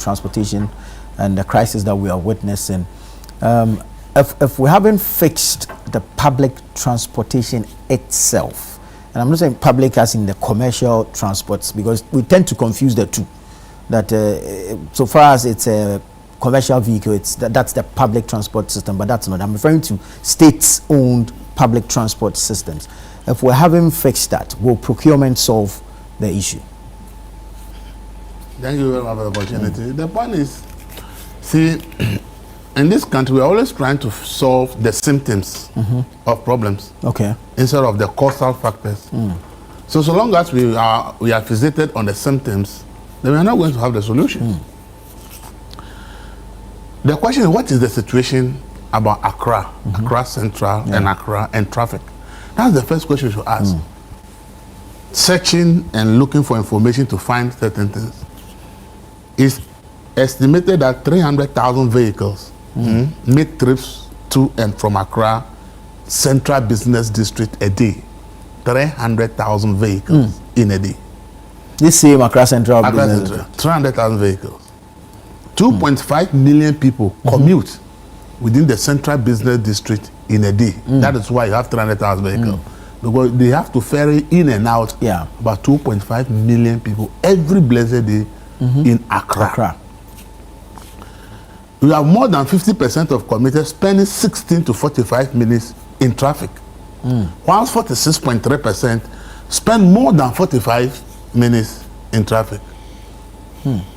transportation and the crisis that we are witnessing. If we haven't fixed the public transportation itself, and I'm not saying public as in the commercial transports, because we tend to confuse the two. That so far as it's a commercial vehicle, that's the public transport system, but that's not. I'm referring to state-owned public transport systems. If we haven't fixed that, will procurement solve the issue? Thank you very much for the opportunity. The point is, see, in this country, we're always trying to solve the symptoms of problems, instead of the causal factors. So long as we are fixated on the symptoms, then we are not going to have the solution. The question is, what is the situation about Accra, Accra Central, and Accra and traffic? That's the first question we should ask. Searching and looking for information to find certain things. It's estimated that 300,000 vehicles make trips to and from Accra Central Business District a day. 300,000 vehicles in a day. This same Accra Central Business District. 300,000 vehicles. 2.5 million people commute within the Central Business District in a day. That is why you have 300,000 vehicles. Because they have to ferry in and out about 2.5 million people every blessed day in Accra. We have more than 50% of commuters spending 16 to 45 minutes in traffic, whilst 46.3% spend more than 45 minutes in traffic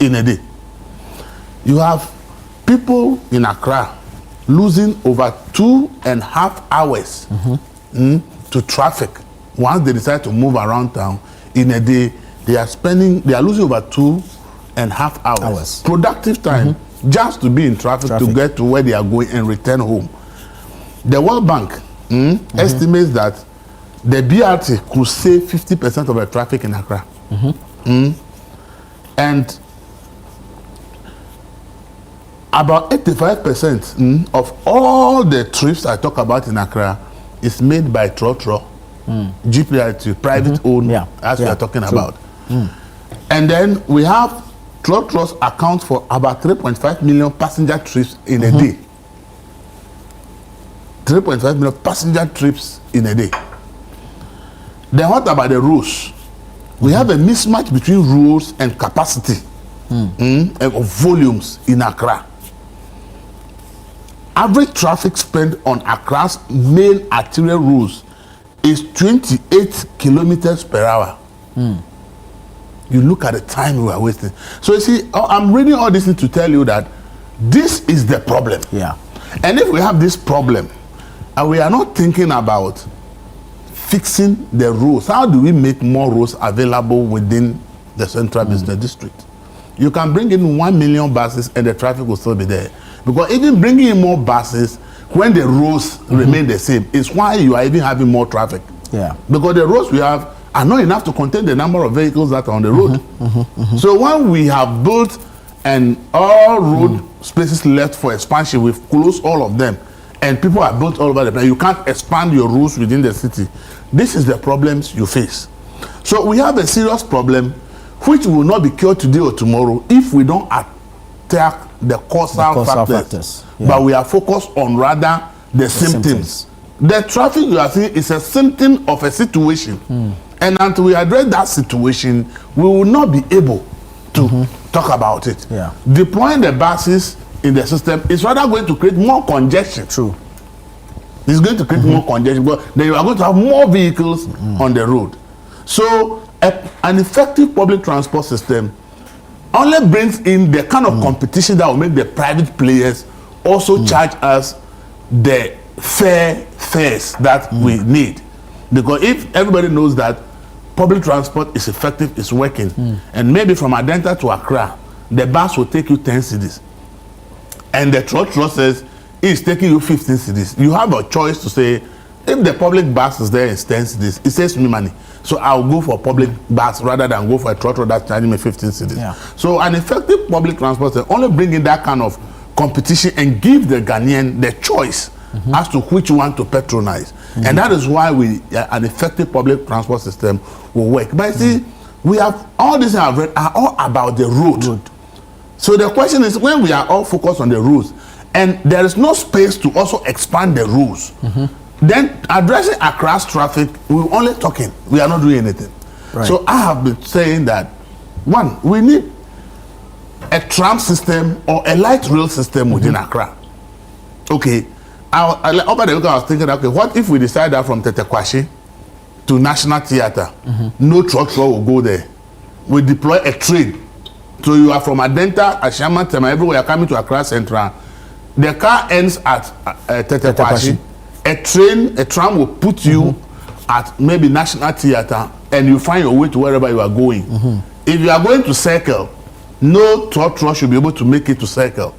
in a day. You have people in Accra losing over 2.5 hours to traffic once they decide to move around town in a day. They are losing over 2.5 hours productive time just to be in traffic to get to where they are going and return home. The World Bank estimates that the BRT could save 50% of the traffic in Accra. And about 85% of all the trips I talk about in Accra is made by Trotro, GPRT, private owned, as we are talking about. And then we have Trotros account for about 3.5 million passenger trips in a day. 3.5 million passenger trips in a day. Then what about the roads? We have a mismatch between roads and capacity of volumes in Accra. Average traffic spent on Accra's main arterial roads is 28 kilometers per hour. You look at the time we are wasting. So you see, I'm reading all this to tell you that this is the problem. And if we have this problem and we are not thinking about fixing the roads, how do we make more roads available within the Central Business District? You can bring in 1 million buses and the traffic will still be there. Because even bringing in more buses when the roads remain the same is why you are even having more traffic. Because the roads we have are not enough to contain the number of vehicles that are on the road. So when we have built and all road spaces left for expansion, we've closed all of them, and people are built all over the place. You can't expand your roads within the city. This is the problems you face. So we have a serious problem which will not be cured today or tomorrow if we don't attack the causal factors. But we are focused on rather the symptoms. The traffic you are seeing is a symptom of a situation. And until we address that situation, we will not be able to talk about it. Deploying the buses in the system is rather going to create more congestion. It's going to create more congestion, but then you are going to have more vehicles on the road. So an effective public transport system only brings in the kind of competition that will make the private players also charge us the fair fares that we need. Because if everybody knows that public transport is effective, it's working, and maybe from Adenta to Accra, the bus will take you 10 cedis, and the Trotro says it's taking you 15 cedis. You have a choice to say, if the public bus is there and 10 cedis, it saves me money, so I'll go for a public bus rather than go for a Trotro that's charging me 15 cedis. So an effective public transport will only bring in that kind of competition and give the Ghanaian the choice as to which one to patronize. And that is why an effective public transport system will work. But see, we have all these I've read are all about the road. So the question is, when we are all focused on the rules, and there is no space to also expand the rules, then addressing Accra's traffic, we're only talking. We are not doing anything. Right. So I have been saying that, one, we need a tram system or a light rail system within Accra. Okay. Over the weekend, I was thinking, okay, what if we decide that from Tetekwashi to National Theatre, no truck will go there? We deploy a train. So you are from Adenta, Ashama, Tema, everywhere you're coming to Accra Central. The car ends at Tetekwashi. A tram will put you at maybe National Theatre, and you find your way to wherever you are going. If you are going to Circle, no truck should be able to make it to Circle.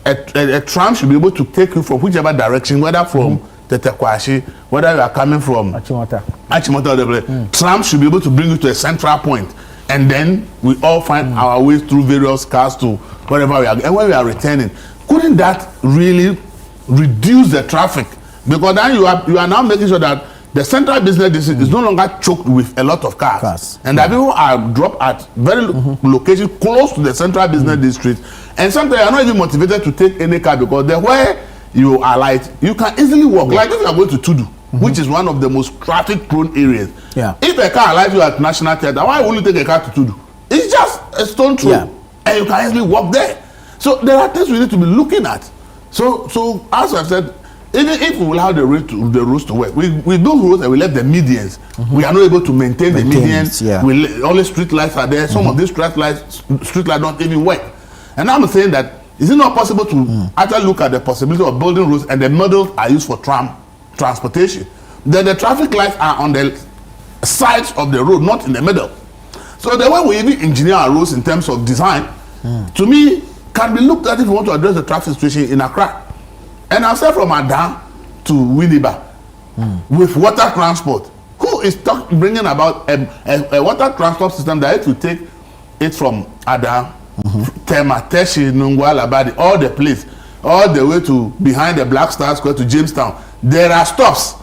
A tram should be able to take you from whichever direction, whether from Tetekwashi, whether you are coming from Achimota, tram should be able to bring you to a central point. And then we all find our way through various cars to wherever we are. And when we are returning, couldn't that really reduce the traffic? Because then you are now making sure that the central business district is no longer choked with a lot of cars. And that people are dropped at very locations close to the central business district. And sometimes you are not even motivated to take any car because the where you are light, you can easily walk. Like if you are going to Tudu, which is one of the most traffic-prone areas. If a car arrives you at National Theatre, why will you take a car to Tudu? It's just a stone throw, and you can easily walk there. So there are things we need to be looking at. So as I've said, even if we will have the roads to work, we build roads and we let the medians. We are not able to maintain the medians. Only street lights are there. Some of these street lights don't even work. And I'm saying that, is it not possible to actually look at the possibility of building roads and the models are used for transportation? Then the traffic lights are on the sides of the road, not in the middle. So the way we even engineer our roads in terms of design, to me, can be looked at if we want to address the traffic situation in Accra. And I said from Ada to Winneba with water transport. Who is bringing about a water transport system that if you take it from Ada, Tema, Teshi, Nungwa, Labadi, all the place, all the way to behind the Black Star Square to Jamestown, there are stops.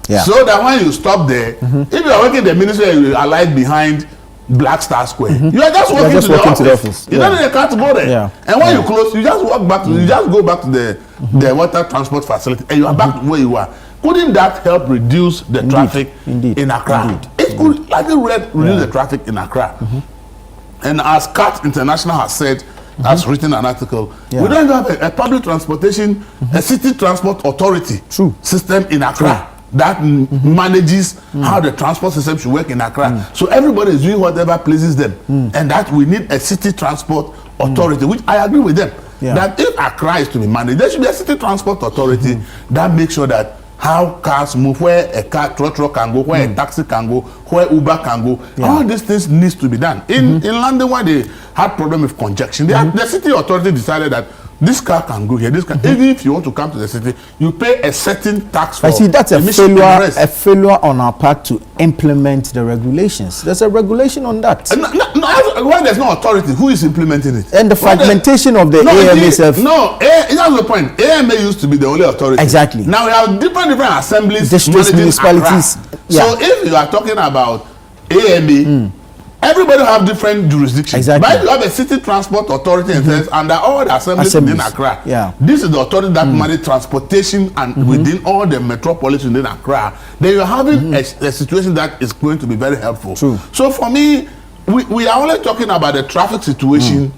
So that when you stop there, if you are working the ministry, you are like behind Black Star Square. You are just walking, to the office. You don't need a car to go there. And when you close, you just walk back to, you just go back to the water transport facility, and you are back to where you are. Couldn't that help reduce the traffic in Accra? It could likely reduce the traffic in Accra. And as CAT International has said, has written an article, we don't have a public transportation, a city transport authority system in Accra that manages how the transport system should work in Accra. So everybody is doing whatever pleases them. And that we need a city transport authority, which I agree with them. That if Accra is to be managed, there should be a city transport authority that makes sure that how cars move, where a car truck can go, where a taxi can go, where Uber can go. All these things needs to be done. In London, where they had problem with congestion, the city authority decided that this car can go here. This car, even if you want to come to the city, you pay a certain tax for. I see that's a failure on our part to implement the regulations. There's a regulation on that. When there's no authority, who is implementing it? And the fragmentation of the AMA. That's the point. AMA used to be the only authority. Exactly. Now we have different assemblies, districts, municipalities. So if you are talking about AMA, everybody have different jurisdictions. But if you have a city transport authority and says under all the assemblies within Accra, this is the authority that manages transportation and within all the metropolis within Accra, then you're having a situation that is going to be very helpful. So for me, we are only talking about the traffic situation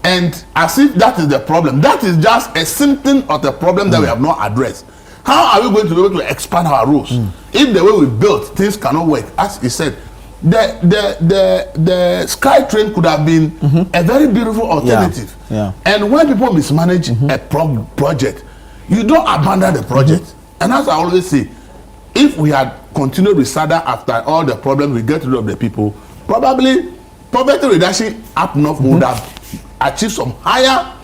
and as if that is the problem. That is just a symptom of the problem that we have not addressed. How are we going to be able to expand our roads if the way we built things cannot work? As he said, the Sky Train could have been a very beautiful alternative. And when people mismanage a project, you don't abandon the project. And as I always say, if we had continued with SADA after all the problems, we get rid of the people, probably poverty reduction up north would have achieved some higher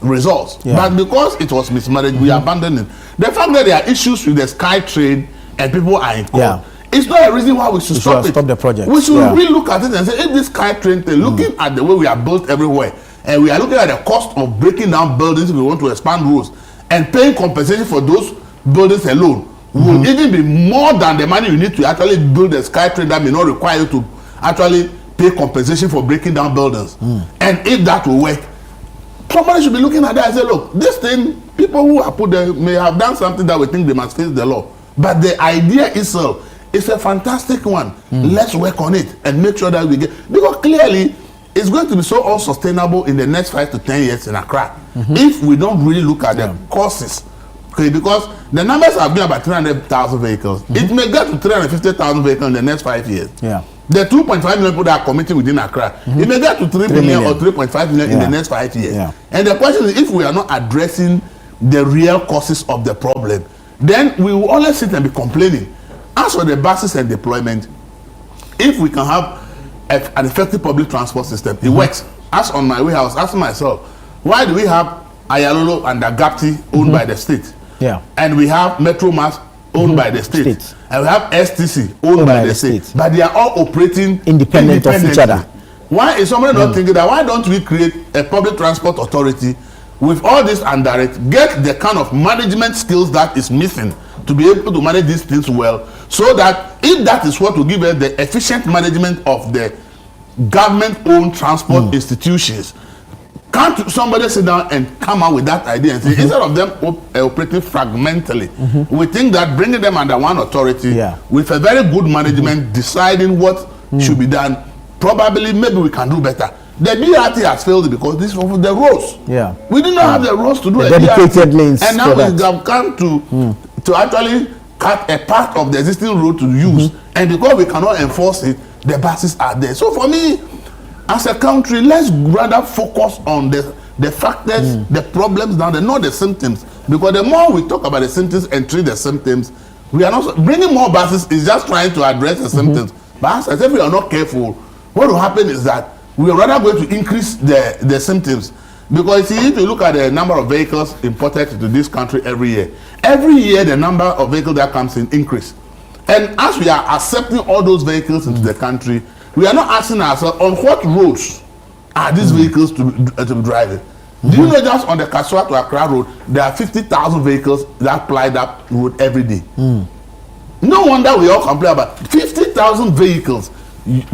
results. But because it was mismanaged, we abandoned it. The fact that there are issues with the Sky Train and people are in court, it's not a reason why we should stop the project. We should really look at it and say, if this Sky Train thing, looking at the way we are built everywhere, and we are looking at the cost of breaking down buildings if we want to expand roads, and paying compensation for those buildings alone, will even be more than the money you need to actually build a Sky Train that may not require you to actually pay compensation for breaking down buildings. And if that will work, somebody should be looking at that and say, look, this thing, people who are put there may have done something that we think they must face the law. But the idea itself is a fantastic one. Let's work on it and make sure that we get, because clearly it's going to be so unsustainable in the next 5 to 10 years in Accra if we don't really look at the causes. Okay, because the numbers have been about 300,000 vehicles. It may get to 350,000 vehicles in the next 5 years. Yeah. The 2.5 million people that are committing within Accra, it may get to 3 million or 3.5 million in the next 5 years. Yeah. And the question is, if we are not addressing the real causes of the problem, then we will always sit and be complaining. As for the buses and deployment, if we can have an effective public transport system, it works. As on my way, I was asking myself, why do we have Aayalolo and Agapti owned by the state? Yeah. And we have Metro Mass owned by the state. And we have STC owned by the state. But they are all operating independent of each other. Why is somebody not thinking that, why don't we create a public transport authority with all this under it, get the kind of management skills that is missing to be able to manage these things well, so that if that is what will give us the efficient management of the government-owned transport institutions, can't somebody sit down and come out with that idea and say, instead of them operating fragmentally, we think that bringing them under one authority with a very good management, deciding what should be done, probably maybe we can do better. The BRT has failed because this was the roads. Yeah. We did not have the roads to do a dedicated lanes. And now we have come to actually cut a part of the existing road to use, and because we cannot enforce it, the buses are there. So for me, as a country, let's rather focus on the factors, the problems down there, not the symptoms. Because the more we talk about the symptoms and treat the symptoms, we are not bringing more buses is just trying to address the symptoms. But as if we are not careful, what will happen is that we are rather going to increase the symptoms. Because see, if you look at the number of vehicles imported into this country every year the number of vehicles that comes in increase. And as we are accepting all those vehicles into the country, we are not asking ourselves, on what roads are these vehicles to be driving? Do you know just on the Kaswa to Accra road, there are 50,000 vehicles that ply that road every day? No wonder we all complain about 50,000 vehicles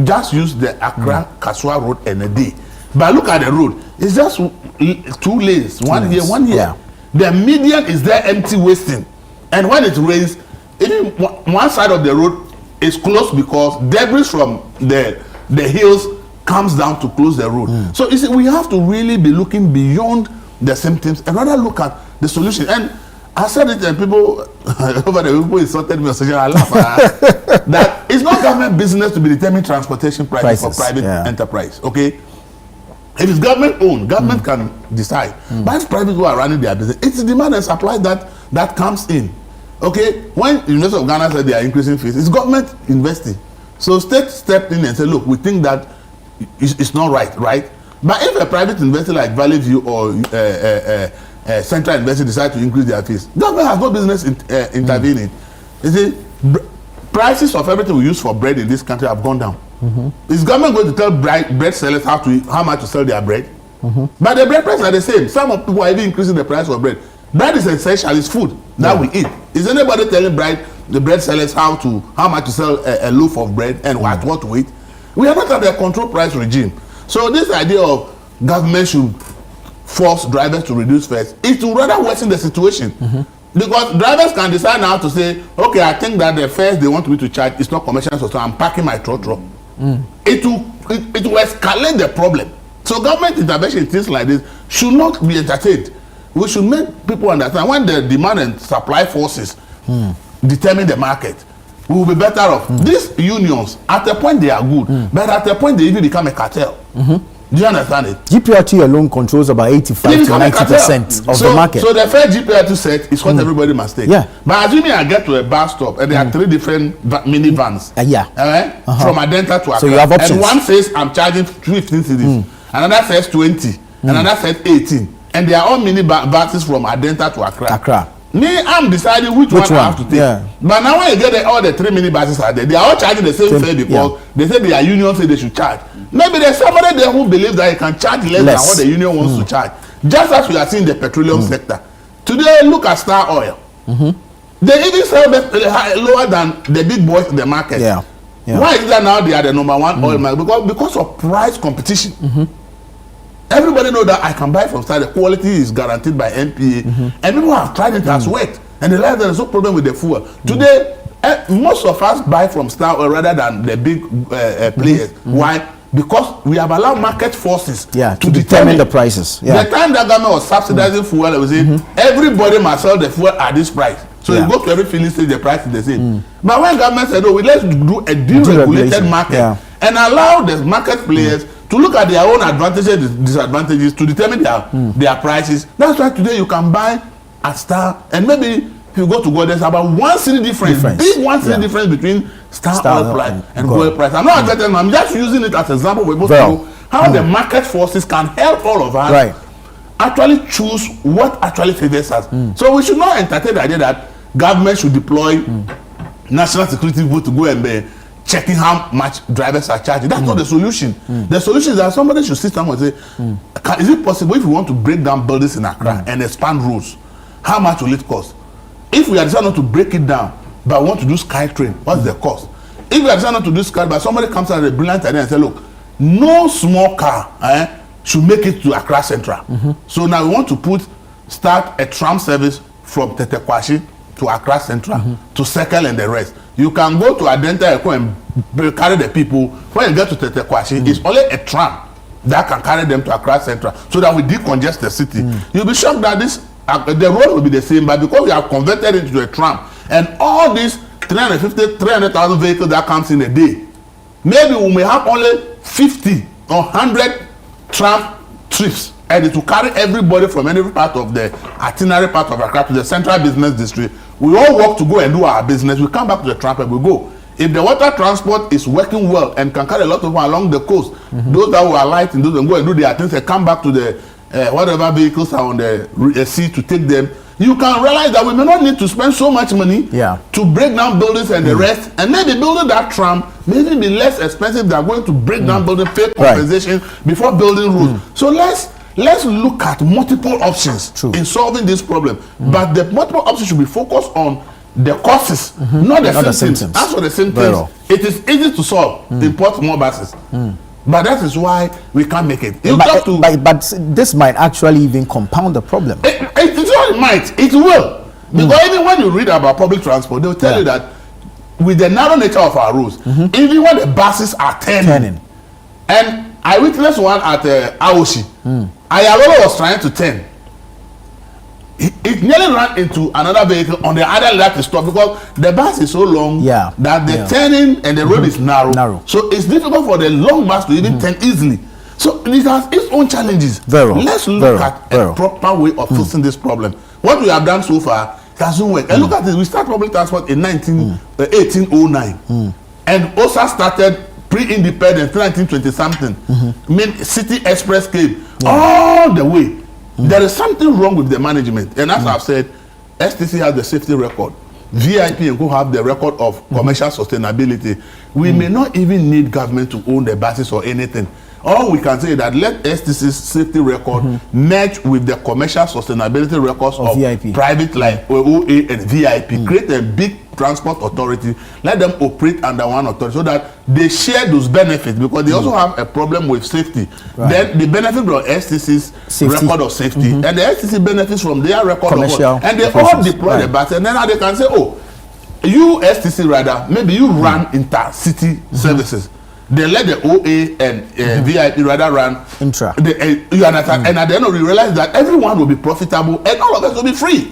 just use the Accra Kaswa road in a day. But look at the road, it's just 2 lanes, one here, one here. Yeah. The median is there empty, wasting. And when it rains, even one side of the road is closed because debris from the hills comes down to close the road. So you see, we have to really be looking beyond the symptoms and rather look at the solution. And I said it, and people over the people insulted me on social, I laugh that it's not government business to be determining transportation prices for private enterprise. Okay, if it's government owned, government can decide. But if private people are running their business, it's demand and supply that comes in. Okay, when the University of Ghana said they are increasing fees, it's government investing. So state stepped in and said, look, we think that it's not right? But if a private investor like Valley View or Central Investor decide to increase their fees, government has no business intervening. You see, prices of everything we use for bread in this country have gone down. Is government going to tell bread sellers how much to sell their bread? But the bread prices are the same. Some of people are even increasing the price of bread. Bread is essential, it's food that we eat. Is anybody telling the bread sellers how much to sell a loaf of bread and what to eat? We are not at the control price regime. So this idea of government should force drivers to reduce fares, it will rather worsen the situation. Because drivers can decide now to say, okay, I think that the fares they want me to charge is not commercial, so I'm parking my trotro. It will escalate the problem. So government intervention in things like this should not be entertained. We should make people understand when the demand and supply forces determine the market, we will be better off. These unions, at a point they are good, but at a point they even become a cartel. Do you understand it? GPRT alone controls about 85 to 90% of the market. So the fair GPRT set is what everybody must take. Yeah. But assuming I get to a bus stop and there are 3 different minivans. From Adenta to Accra. So you have options. And one says I'm charging 15 cedis. Another says 20. Another says 18. And they are all mini buses from Adenta to Accra. Me, I'm deciding which one I have to take. Yeah. But now when you get all the 3 mini buses are there, they are all charging the same fare because they say their union say they should charge. Maybe there's somebody there who believes that he can charge less than what the union wants to charge. Just as we are seeing the petroleum sector. Today, look at Star Oil. They even sell lower than the big boys in the market. Why is that now they are the #1 oil market? Because of price competition. everybody know that I can buy from Star. The quality is guaranteed by NPA, and people have tried it, has worked, and they realize there is no problem with the fuel. Today, most of us buy from Star rather than the big players. Why? Because we have allowed market forces to determine the prices. The time that government was subsidizing fuel, it was saying everybody must sell the fuel at this price. So you go to every filling station, the price is the same. But when government said, "Oh, let's do a deregulated market and allow the market players to look at their own advantages and disadvantages to determine their prices," that's why today you can buy at Star, and maybe if you go to go, there's about 1 cedi difference. Big 1 cedi difference between Star oil price and oil price. I'm not advertising, I'm just using it as an example for most people how the market forces can help all of us actually choose what actually favors us. So we should not entertain the idea that government should deploy national security people to go and be checking how much drivers are charging. That's not the solution. The solution is that somebody should sit down and say, is it possible if we want to break down buildings in Accra and expand roads, how much will it cost? If we are decided not to break it down, but want to do SkyTrain, what's the cost? If we are decided not to do SkyTrain, but somebody comes out with a brilliant idea and say, look, no small car should make it to Accra Central. So now we want to start a tram service from Tetekwashi to Accra Central, to Circle and the rest. You can go to Adenta Eko and carry the people. When you get to Tetekwashi, it's only a tram that can carry them to Accra Central, so that we decongest the city. You'll be shocked that the road will be the same, but because we have converted it into a tram, and all these 300,000 vehicles that comes in a day, maybe we may have only 50 or 100 tram trips, and it will carry everybody from any part of the itinerary part of Accra to the central business district. We all work to go and do our business. We come back to the tram and we go. If the water transport is working well and can carry a lot of people along the coast, those that will alight and those and go and do their things and come back to the whatever vehicles are on the sea to take them, you can realize that we may not need to spend so much money to break down buildings and the rest, and maybe building that tram maybe be less expensive than going to break down building, pay compensation before building roads. So let's look at multiple options in solving this problem, but the multiple options should be focused on the causes, not the symptoms. As for the symptoms, it is easy to solve. Import more buses. But that is why we can't make it. But this might actually even compound the problem. It might. It will. Because even when you read about public transport, they will tell you that with the narrow nature of our roads, even when the buses are turning. And I witnessed one at Aoshi. Aayalolo was trying to turn. It nearly ran into another vehicle on the other left to stop because the bus is so long that the turning and the road is narrow. So it's difficult for the long bus to even turn easily. So it has its own challenges. Let's look at a proper way of fixing this problem. What we have done so far doesn't work. And look at this. We started public transport in 1809. And OSA started pre-independence, 1920-something. I mean, City Express came all the way. There is something wrong with the management, and as I've said, STC has the safety record, VIP and go have the record of commercial sustainability. We may not even need government to own the buses or anything. All we can say is that let STC's safety record merge with the commercial sustainability records of VIP. Private like OA and VIP. Create a big transport authority, let them operate under one authority so that they share those benefits, because they also have a problem with safety. Then the benefit from STC's record of safety, and the STC benefits from their record of, and they all deploy the bus, and then they can say, oh, you STC rather, maybe you run intercity services. They let the OA and VIP rather run intra. You understand? And at the end of it, you realize that everyone will be profitable and all of us will be free.